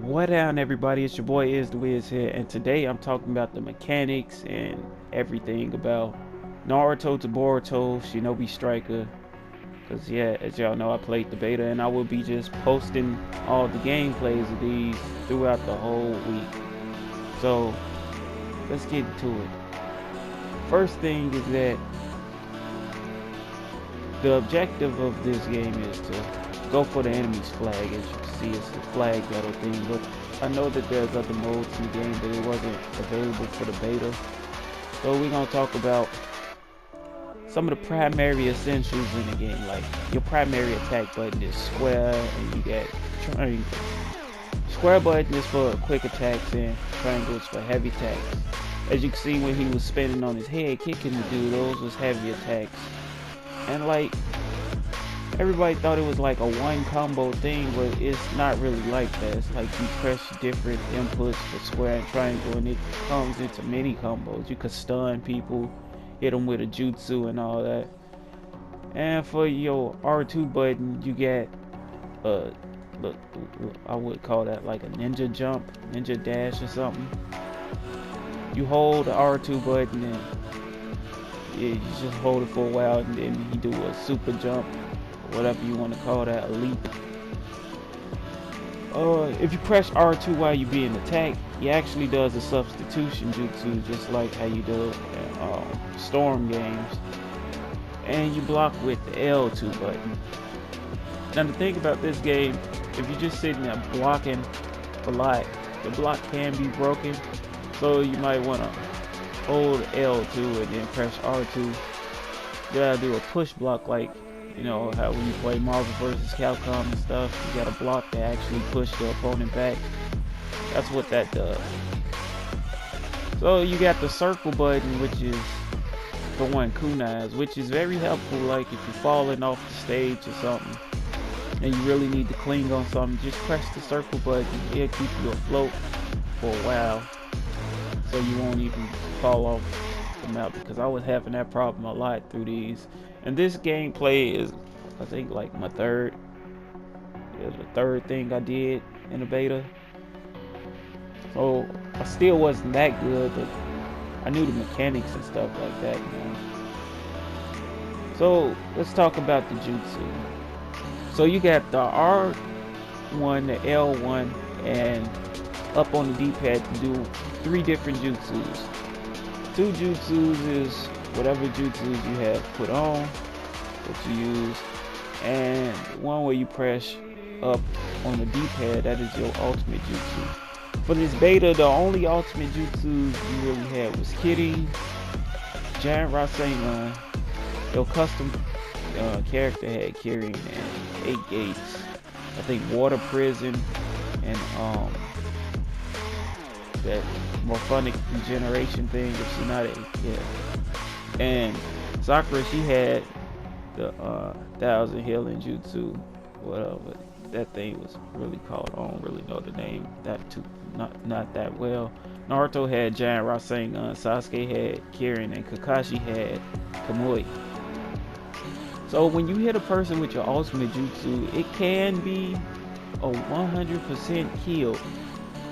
What down, everybody? It's your boy Is the Wiz here, and today I'm talking about the mechanics and everything about Naruto to Boruto Shinobi Striker. Cause yeah, as y'all know, I played the beta, and I will be just posting all the gameplays of these throughout the whole week. So let's get into it. First thing is that the objective of this game is to go for the enemy's flag. As you can see, it's the flag battle thing, but I know that there's other modes in the game, but it wasn't available for the beta. So we're gonna talk about some of the primary essentials in the game. Like, your primary attack button is square, and you got triangle. Square button is for quick attacks, and triangle is for heavy attacks. As you can see, when he was spinning on his head kicking the dude, those was heavy attacks. And like, everybody thought it was like a one combo thing, but it's not really like that. It's like you press different inputs for square and triangle, and it comes into many combos. You could stun people, hit them with a jutsu and all that. And for your R2 button, you get look, I would call that like a ninja jump, ninja dash or something. You hold the R2 button and you just hold it for a while, and then you do a super jump, whatever you want to call that, a leap. If you press R2 while you're being attacked, he actually does a substitution jutsu, just like how you do it in Storm games. And you block with the L2 button. Now the thing about this game, if you're just sitting there blocking a lot, the block can be broken. So you might want to hold L2 and then press R2. You gotta do a push block, like, you know how when you play Marvel vs. Capcom and stuff, you gotta block to actually push the opponent back. That's what that does. So you got the circle button, which is the one kunais, which is very helpful. Like if you're falling off the stage or something and you really need to cling on something, just press the circle button. It'll keep you afloat for a while, so you won't even fall off the map, because I was having that problem a lot through these. And this gameplay is, I think, like my third thing I did in the beta. So I still wasn't that good, but I knew the mechanics and stuff like that, you know. So let's talk about the jutsu. So you got the R1, the L1, and up on the D-pad to do 3 different jutsus. 2 jutsus is whatever jutsus you have put on that you use, and one where you press up on the D-pad, that is your ultimate jutsu. For this beta, the only ultimate jutsus you really had was Kitty, Giant Rasengan. Your custom character had Kirin and 8 gates. I think Water Prison and that morphonic regeneration thing if she's not 8, yeah. And Sakura, she had the 1000 healing jutsu, whatever that thing was really called. I don't really know the name not that well. Naruto had Giant Rasengan, Sasuke had Kirin, and Kakashi had Kamui. So when you hit a person with your ultimate jutsu, it can be a 100% kill.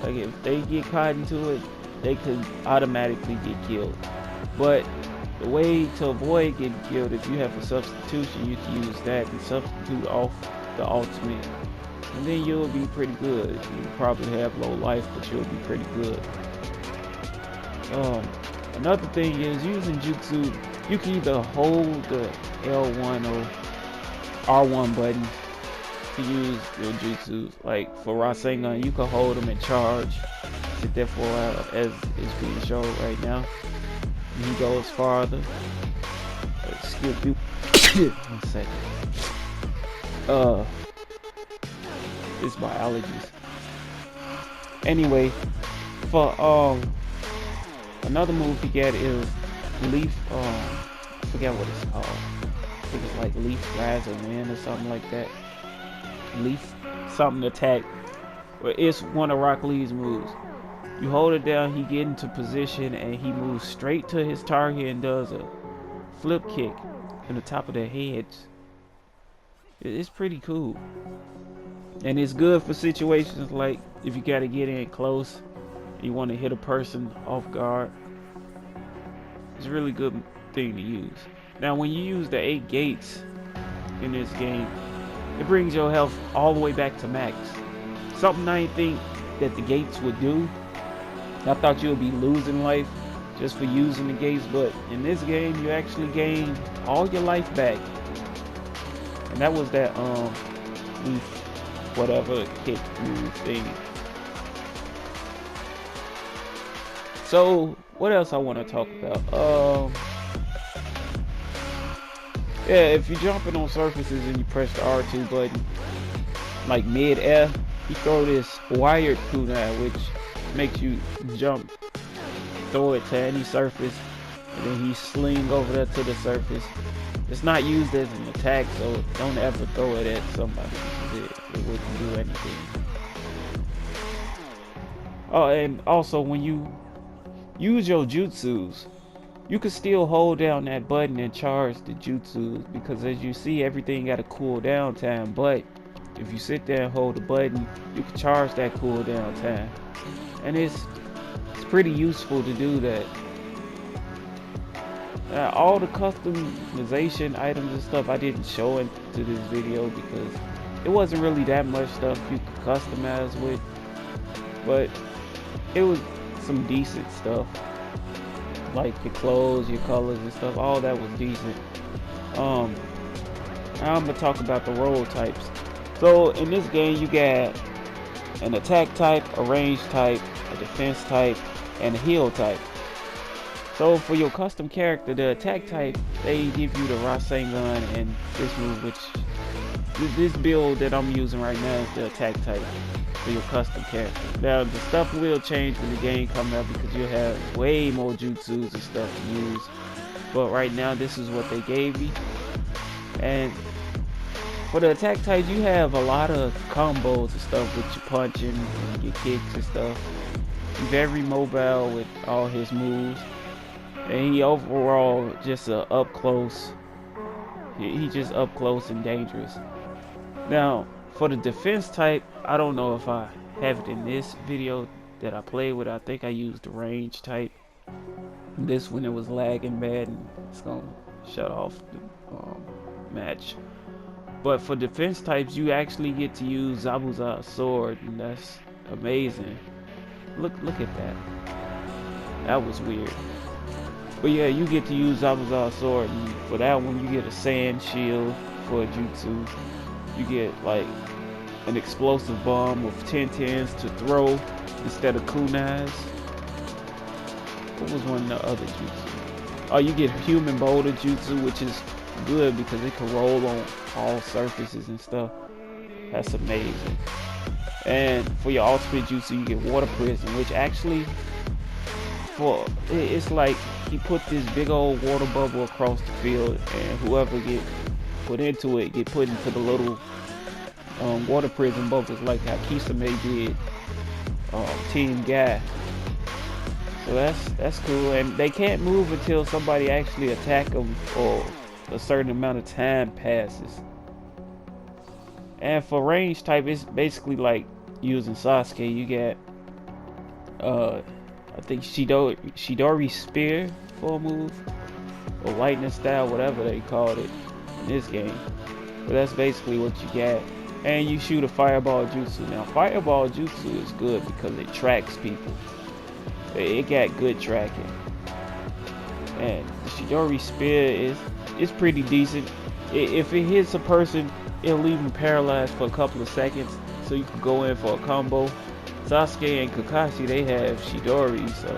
Like if they get caught into it, they could automatically get killed. But the way to avoid getting killed, if you have a substitution, you can use that and substitute off the ultimate, and then you'll be pretty good. You'll probably have low life, but you'll be pretty good. Another thing is, using jutsu, you can either hold the L1 or R1 button to use your jutsus. Like for Rasengan, you can hold them and charge, sit there for a while, as is being shown right now. And he goes farther. Excuse me. 1 second. It's my allergies. Anyway, for another move you get is Leaf. I forget what it's called. I think it's like Leaf Rise and Wind or something like that. Leaf something attack. Well, it's one of Rock Lee's moves. You hold it down, he get into position, and he moves straight to his target and does a flip kick in the top of their heads. It's pretty cool. And it's good for situations like if you gotta get in close, you want to hit a person off guard. It's a really good thing to use. Now when you use the 8 gates in this game, it brings your health all the way back to max. Something I didn't think that the gates would do. I thought you would be losing life just for using the gates, but in this game you actually gain all your life back. And that was that whatever kick move thing. So what else I want to talk about? Yeah, if you're jumping on surfaces and you press the R2 button, like mid-air, you throw this wired kunai, which makes you jump, throw it to any surface, and then he sling over there to the surface. It's not used as an attack, so don't ever throw it at somebody because it wouldn't do anything. Oh, and also when you use your jutsus, you can still hold down that button and charge the jutsus, because as you see, everything got a cooldown time, but if you sit there and hold the button, you can charge that cooldown time. And it's pretty useful to do that. All the customization items and stuff I didn't show into this video because it wasn't really that much stuff you could customize with, but it was some decent stuff, like your clothes, your colors and stuff. All that was decent. Now I'm gonna talk about the role types. So in this game you got an attack type, a range type, a defense type, and a heal type. So for your custom character, the attack type, they give you the Rasengan and this move, which this build that I'm using right now is the attack type for your custom character. Now the stuff will change when the game comes out because you'll have way more jutsus and stuff to use. But right now this is what they gave me. And for the attack types, you have a lot of combos and stuff with your punching and your kicks and stuff. He's very mobile with all his moves. And he overall just up close. He's just up close and dangerous. Now, for the defense type, I don't know if I have it in this video that I played with. I think I used the range type. This one it was lagging bad and it's gonna shut off the match. But for defense types, you actually get to use Zabuza's sword, and that's amazing. Look at that. That was weird. But yeah, you get to use Zabuza's sword, and for that one you get a sand shield for a jutsu. You get like an explosive bomb with 10-10s to throw instead of kunais. What was one of the other jutsu? Oh, you get human boulder jutsu, which is good because it can roll on all surfaces and stuff. That's amazing. And for your ultimate jutsu, you get water prison, which actually, it's like he put this big old water bubble across the field, and whoever get put into it get put into the little water prison bubbles, like how Kisame did Team Guy. So that's cool, and they can't move until somebody actually attack them or a certain amount of time passes. And for range type, it's basically like using Sasuke. You get I think Shidori Spear for a move, or lightning style, whatever they called it in this game. But that's basically what you get. And you shoot a fireball jutsu. Now fireball jutsu is good because it tracks people. It got good tracking. And the Shidori Spear is pretty decent. If it hits a person, it'll leave them paralyzed for a couple of seconds, so you can go in for a combo. Sasuke and Kakashi, they have Shidori, so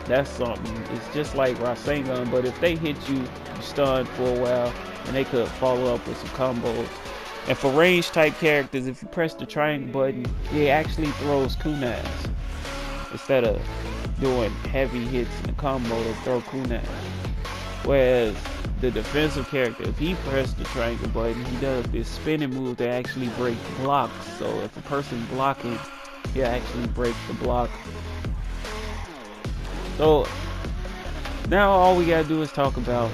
that's something. It's just like Rasengan, but if they hit you, you stun for a while, and they could follow up with some combos. And for range type characters, if you press the triangle button, it actually throws kunais. Instead of doing heavy hits in the combo, to throw kunais. Whereas the defensive character, if he presses the triangle button, he does this spinning move that actually breaks blocks. So if a person blocking, he'll actually break the block So now all we gotta do is talk about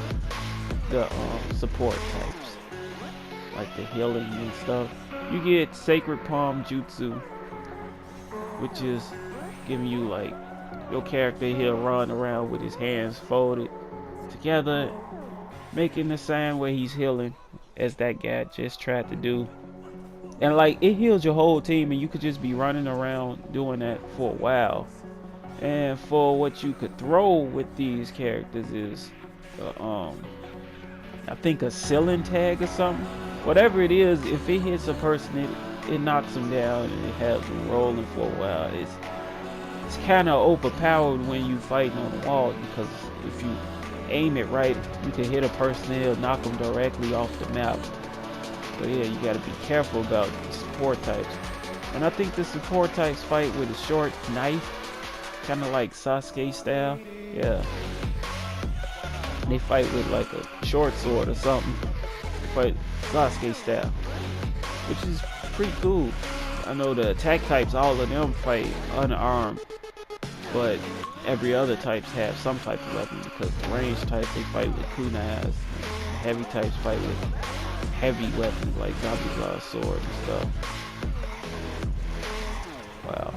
the support types, like the healing and stuff. You get Sacred Palm Jutsu, which is giving you like your character, he'll run around with his hands folded together, making the sound where he's healing, as that guy just tried to do. And like it heals your whole team, and you could just be running around doing that for a while. And for what you could throw with these characters is, I think a ceiling tag or something. Whatever it is, if it hits a person, it knocks them down and it has them rolling for a while. It's kind of overpowered when you fighting on the wall, because if you aim it right, you can hit a person, it'll knock them directly off the map. So yeah, you gotta be careful about the support types. And I think the support types fight with a short knife, kind of like Sasuke style. Yeah. They fight with like a short sword or something. They fight Sasuke style, which is pretty cool. I know the attack types, all of them fight unarmed, but every other types have some type of weapon, because the range types, they fight with kunais. The heavy types fight with heavy weapons like zombie claw sword and stuff. Wow.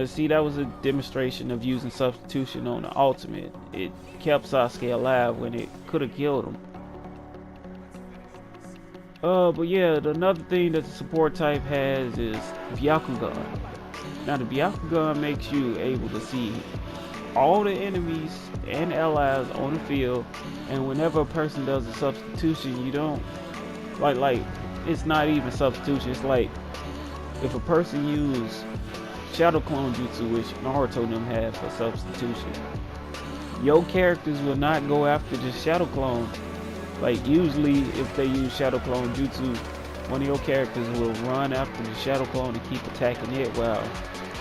See, that was a demonstration of using substitution on the ultimate. It kept Sasuke alive when it could have killed him. But yeah, another thing that the support type has is Byakugan. Now the Byakugan makes you able to see all the enemies and allies on the field, and whenever a person does a substitution, you don't like it's not even substitution. It's like if a person uses Shadow Clone Jutsu, which Naruto and them have for substitution, your characters will not go after the Shadow Clone. Like usually if they use Shadow Clone Jutsu, one of your characters will run after the Shadow Clone and keep attacking it while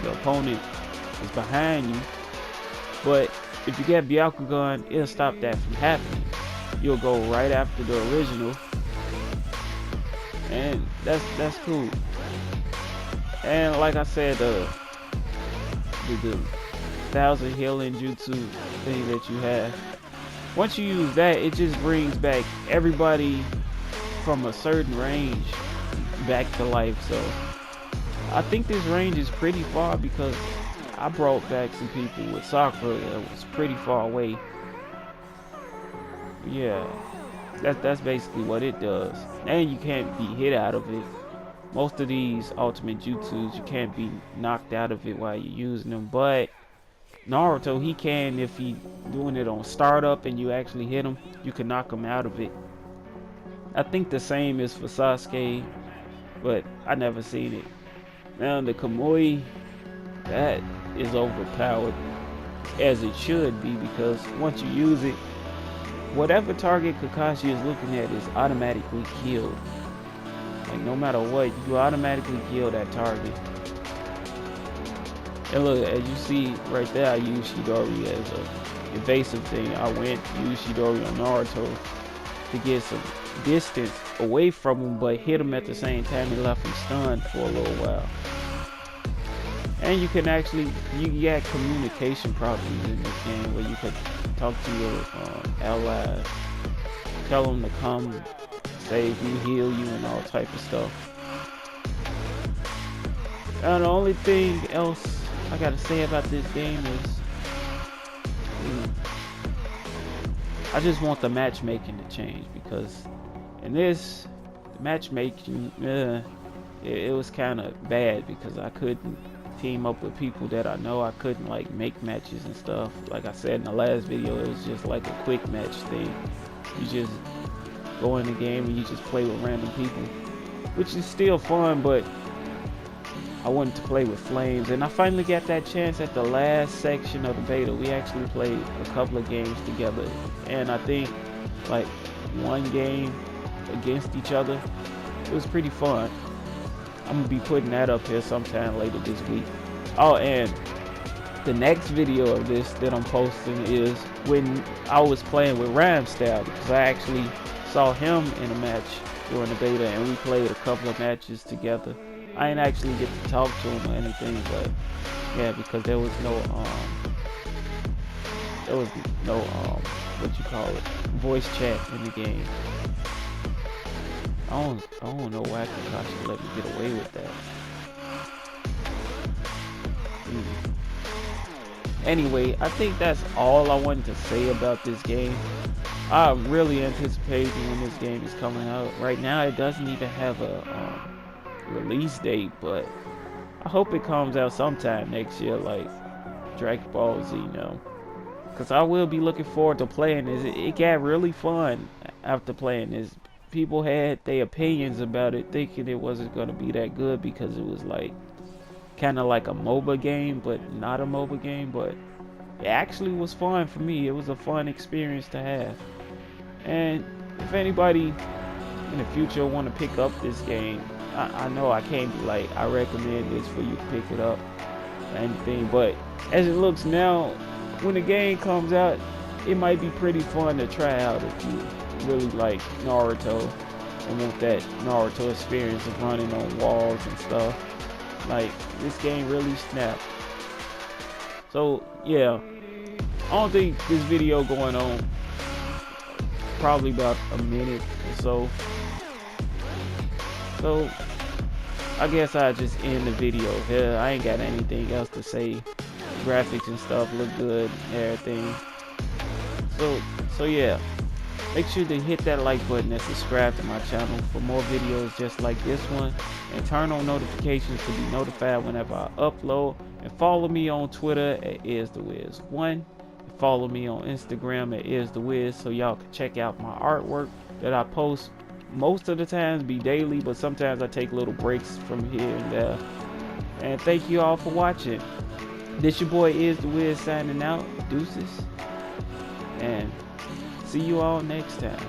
the opponent is behind you. But if you get Byakugan, it'll stop that from happening. You'll go right after the original, and that's cool. And like I said, the 1000 healing jutsu thing that you have, once you use that, it just brings back everybody from a certain range back to life. So I think this range is pretty far, because I brought back some people with Sakura that was pretty far away. Yeah, that's basically what it does. And you can't be hit out of it. Most of these ultimate jutsus, you can't be knocked out of it while you're using them, but Naruto, he can. If he doing it on startup and you actually hit him, you can knock him out of it. I think the same is for Sasuke, but I never seen it. Now the Kamui, that is overpowered, as it should be, because once you use it, whatever target Kakashi is looking at is automatically killed. Like no matter what, you automatically kill that target. And look, as you see right there, I use Chidori as a evasive thing. I went use Chidori on Naruto to get some distance away from him, but hit him at the same time and left him stunned for a little while. And you can actually, you get communication problems in this game where you can talk to your allies, tell them to come save you, heal you, and all type of stuff. And the only thing else I gotta say about this game is I just want the matchmaking to change, because in this, the matchmaking, it was kind of bad, because I couldn't team up with people that I know. I couldn't like make matches and stuff. Like I said in the last video, it was just like a quick match thing. You just go in the game and you just play with random people, which is still fun, but I wanted to play with flames. And I finally got that chance at the last section of the beta. We actually played a couple of games together, and I think like one game against each other. It was pretty fun. I'm gonna be putting that up here sometime later this week. Oh, and the next video of this that I'm posting is when I was playing with Ramstyle, because I actually saw him in a match during the beta, and we played a couple of matches together. I didn't actually get to talk to him or anything, but yeah, because there was no there was no what you call it, voice chat in the game. I don't know why Kakashi let me get away with that. Anyway, I think that's all I wanted to say about this game. I'm really anticipating when this game is coming out. Right now, it doesn't even have a release date, but I hope it comes out sometime next year, like Dragon Ball Z, because I will be looking forward to playing this. It got really fun after playing this. People had their opinions about it, thinking it wasn't going to be that good because it was like kind of like a MOBA game, but not a MOBA game. But it actually was fun for me. It was a fun experience to have. And if anybody in the future want to pick up this game, I know I can't be like, I recommend this for you to pick it up or anything, but as it looks now, when the game comes out, it might be pretty fun to try out if you really like Naruto and want that Naruto experience of running on walls and stuff. Like, this game really snapped. So yeah, I don't think this video going on probably about a minute or so. So I guess I just end the video here. I ain't got anything else to say. Graphics and stuff look good and everything. So yeah, make sure to hit that like button and subscribe to my channel for more videos just like this one, and turn on notifications to be notified whenever I upload. And follow me on Twitter at isthewiz1, and follow me on Instagram at isthewiz, so y'all can check out my artwork that I post. Most of the times be daily, but sometimes I take little breaks from here and there. And thank you all for watching. This your boy Is the Wiz signing out. Deuces. And see you all next time.